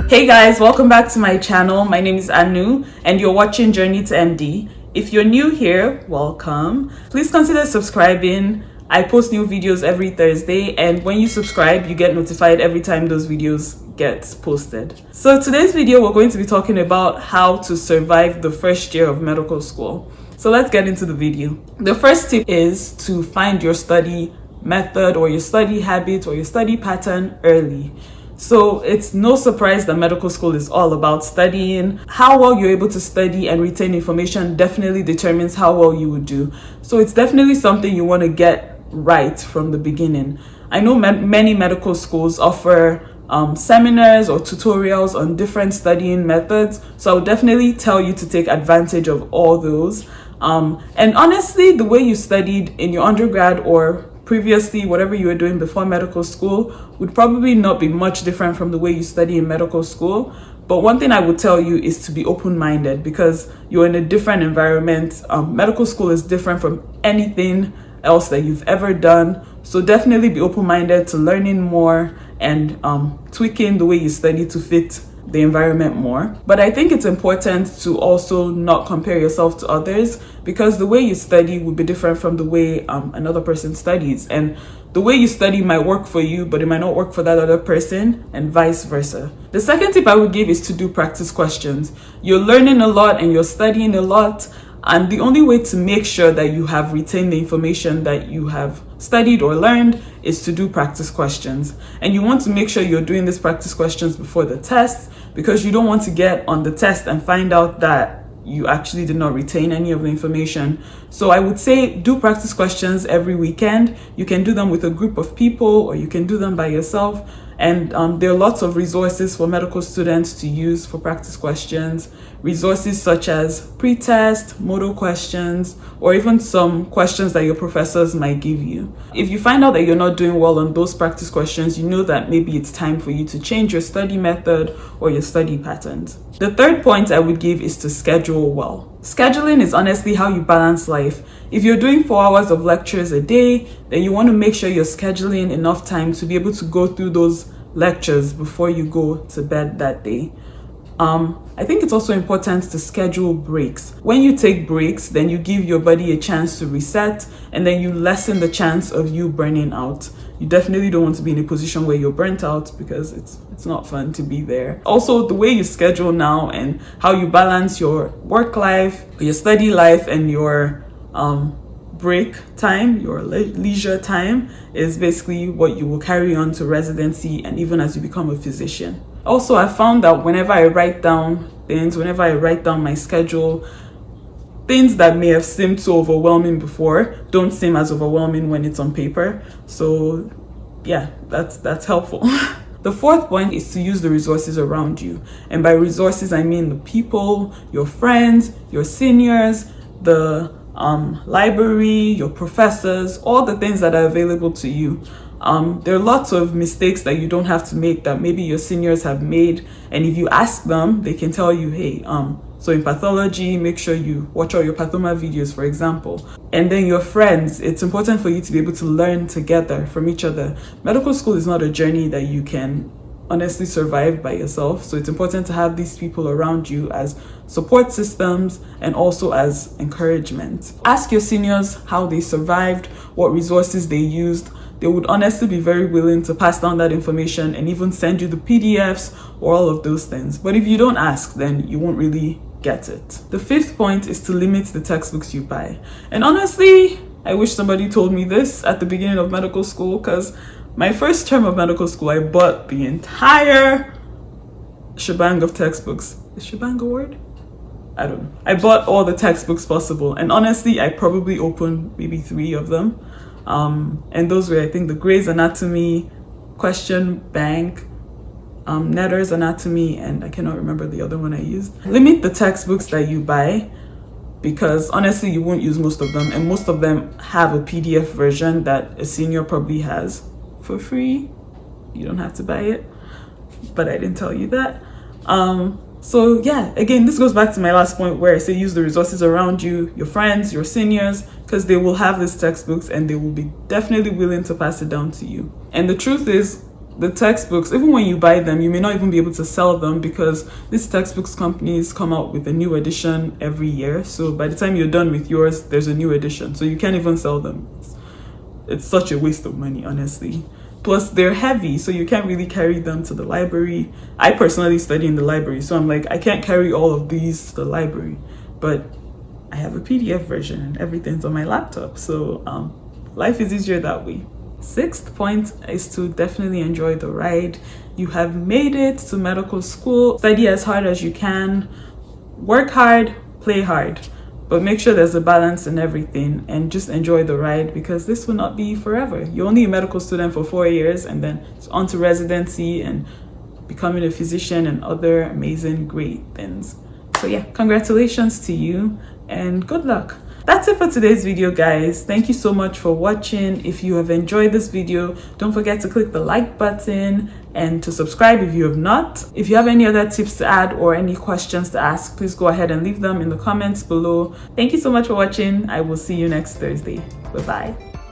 Hey guys, welcome back to my channel. My name is Anu and you're watching Journey to MD. If you're new here, welcome. Please consider subscribing. I post new videos every Thursday, and when you subscribe, you get notified every time those videos get posted. So today's video, we're going to be talking about how to survive the first year of medical school. So let's get into the video. The first tip is to find your study method or your study habit or your study pattern early. So it's no surprise that medical school is all about studying. How well you're able to study and retain information definitely determines how well you would do. So it's definitely something you want to get right from the beginning. I know many medical schools offer seminars or tutorials on different studying methods. So I would definitely tell you to take advantage of all those. And honestly, the way you studied in your undergrad or previously, whatever you were doing before medical school would probably not be much different from the way you study in medical school. But one thing I would tell you is to be open-minded, because you're in a different environment. Medical school is different from anything else that you've ever done. So definitely be open-minded to learning more and tweaking the way you study to fit the environment more. But I think it's important to also not compare yourself to others, because the way you study will be different from the way another person studies, and the way you study might work for you but it might not work for that other person, and vice versa. The second tip I would give is to do practice questions. You're learning a lot and you're studying a lot, and the only way to make sure that you have retained the information that you have studied or learned is to do practice questions. And you want to make sure you're doing these practice questions before the test, because you don't want to get on the test and find out that you actually did not retain any of the information. So I would say do practice questions every weekend. You can do them with a group of people or you can do them by yourself. And there are lots of resources for medical students to use for practice questions. Resources such as pre-test, model questions, or even some questions that your professors might give you. If you find out that you're not doing well on those practice questions, you know that maybe it's time for you to change your study method or your study patterns. The third point I would give is to schedule well. Scheduling is honestly how you balance life. If you're doing 4 hours of lectures a day, then you want to make sure you're scheduling enough time to be able to go through those lectures before you go to bed that day. I think it's also important to schedule breaks. When you take breaks, then you give your body a chance to reset, and then you lessen the chance of you burning out. You definitely don't want to be in a position where you're burnt out, because it's not fun to be there. Also, the way you schedule now and how you balance your work life, your study life, and your break time, your leisure time, is basically what you will carry on to residency and even as you become a physician. Also, I found that whenever I write down things, whenever I write down my schedule, things that may have seemed so overwhelming before don't seem as overwhelming when it's on paper. So yeah, that's helpful. The fourth point is to use the resources around you. And by resources, I mean the people, your friends, your seniors, the library, your professors, all the things that are available to you. There are lots of mistakes that you don't have to make that maybe your seniors have made, and if you ask them, they can tell you, hey, so in pathology, make sure you watch all your pathoma videos, for example. And then your friends, it's important for you to be able to learn together from each other. Medical school is not a journey that you can honestly survive by yourself, so it's important to have these people around you as support systems and also as encouragement. Ask your seniors how they survived, what resources they used. They would honestly be very willing to pass down that information and even send you the PDFs or all of those things. But if you don't ask, then you won't really get it. The fifth point is to limit the textbooks you buy. And honestly, I wish somebody told me this at the beginning of medical school, because my first term of medical school, I bought the entire shebang of textbooks. Is shebang a word? I don't know. I bought all the textbooks possible. And honestly, I probably opened maybe 3 of them. And those were, I think, the Gray's Anatomy, Question Bank, Netter's Anatomy, and I cannot remember the other one I used. Limit the textbooks that you buy, because honestly, you won't use most of them. And most of them have a PDF version that a senior probably has for free. You don't have to buy it, but I didn't tell you that. So yeah, again, this goes back to my last point where I say use the resources around you, your friends, your seniors, because they will have these textbooks and they will be definitely willing to pass it down to you. And the truth is, the textbooks, even when you buy them, you may not even be able to sell them because these textbooks companies come out with a new edition every year. So by the time you're done with yours, there's a new edition. So you can't even sell them. It's such a waste of money, honestly. Plus, they're heavy, so you can't really carry them to the library. I personally study in the library, so I'm like, I can't carry all of these to the library. But I have a PDF version and everything's on my laptop. So life is easier that way. Sixth point is to definitely enjoy the ride. You have made it to medical school. Study as hard as you can. Work hard, play hard. But make sure there's a balance in everything and just enjoy the ride because this will not be forever. You're only a medical student for 4 years and then it's on to residency and becoming a physician and other amazing, great things. So yeah, congratulations to you and good luck. That's it for today's video, guys. Thank you so much for watching. If you have enjoyed this video, don't forget to click the like button and to subscribe if you have not. If you have any other tips to add or any questions to ask, please go ahead and leave them in the comments below. Thank you so much for watching. I will see you next Thursday. Bye-bye.